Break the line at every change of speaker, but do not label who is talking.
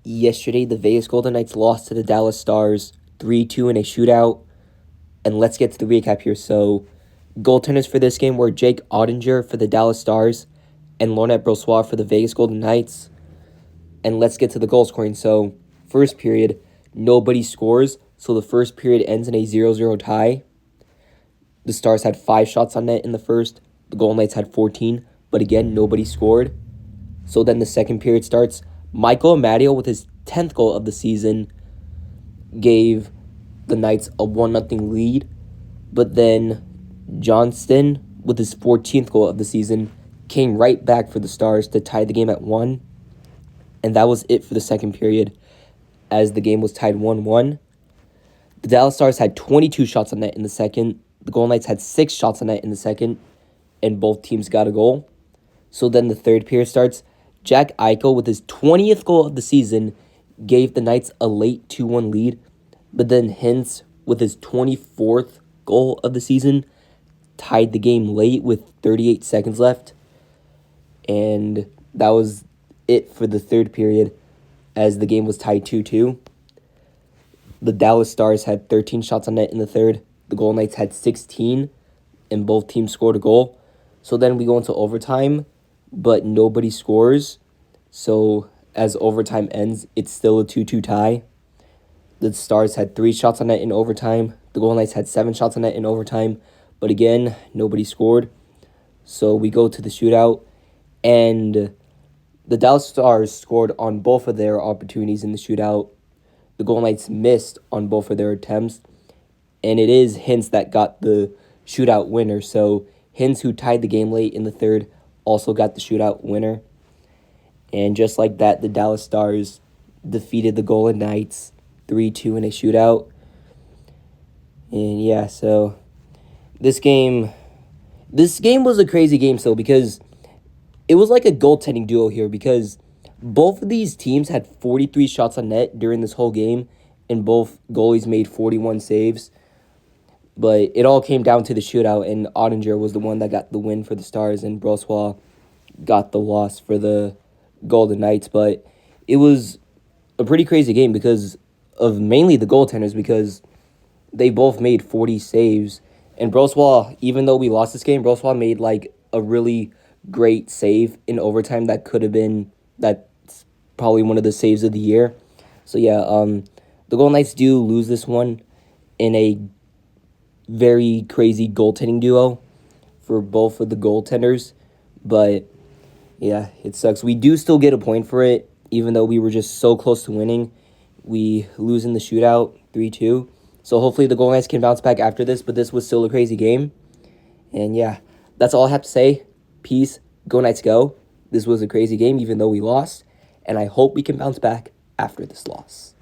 Yesterday, the Vegas Golden Knights lost to the Dallas Stars 3-2 in a shootout. And let's get to the recap here. So, goaltenders for this game were Jake Ottinger for the Dallas Stars and Laurent Brossoit for the Vegas Golden Knights. And let's get to the goal scoring. So, first period, nobody scores. So, the first period ends in a 0-0 tie. The Stars had 5 shots on net in the first. The Golden Knights had 14. But again, nobody scored. So then the second period starts. Michael Amadio, with his 10th goal of the season, gave the Knights a 1-0 lead. But then Johnston, with his 14th goal of the season, came right back for the Stars to tie the game at 1. And that was it for the second period, as the game was tied 1-1. The Dallas Stars had 22 shots on net in the second. The Golden Knights had 6 shots on net in the second, and both teams got a goal. So then the third period starts. Jack Eichel, with his 20th goal of the season, gave the Knights a late 2-1 lead. But then Hintz, with his 24th goal of the season, tied the game late with 38 seconds left. And that was it for the third period, as the game was tied 2-2. The Dallas Stars had 13 shots on net in the third. The Golden Knights had 16, and both teams scored a goal. So then we go into overtime, but nobody scores. So as overtime ends, it's still a 2-2 tie. The Stars had 3 shots on net in overtime. The Golden Knights had 7 shots on net in overtime. But again, nobody scored. So we go to the shootout. And the Dallas Stars scored on both of their opportunities in the shootout. The Golden Knights missed on both of their attempts. And it is Hintz that got the shootout winner. So Hintz, who tied the game late in the third, also got the shootout winner. And just like that, the Dallas Stars defeated the Golden Knights 3-2 in a shootout. And yeah, so this game was a crazy game still, because it was like a goaltending duo here, because both of these teams had 43 shots on net during this whole game, and both goalies made 41 saves. But it all came down to the shootout, and Ottinger was the one that got the win for the Stars, and Brossoit got the loss for the Golden Knights. But it was a pretty crazy game because of mainly the goaltenders, because they both made 40 saves. And Brossoit, even though we lost this game, Brossoit made like a really great save in overtime that's probably one of the saves of the year. So yeah, the Golden Knights do lose this one in a very crazy goaltending duo for both of the goaltenders. But yeah, it sucks. We do still get a point for it, even though we were just so close to winning. We lose in the shootout 3-2. So hopefully the Golden Knights can bounce back after this, but this was still a crazy game. And yeah, that's all I have to say. Peace. Go Knights go. This was a crazy game, even though we lost. And I hope we can bounce back after this loss.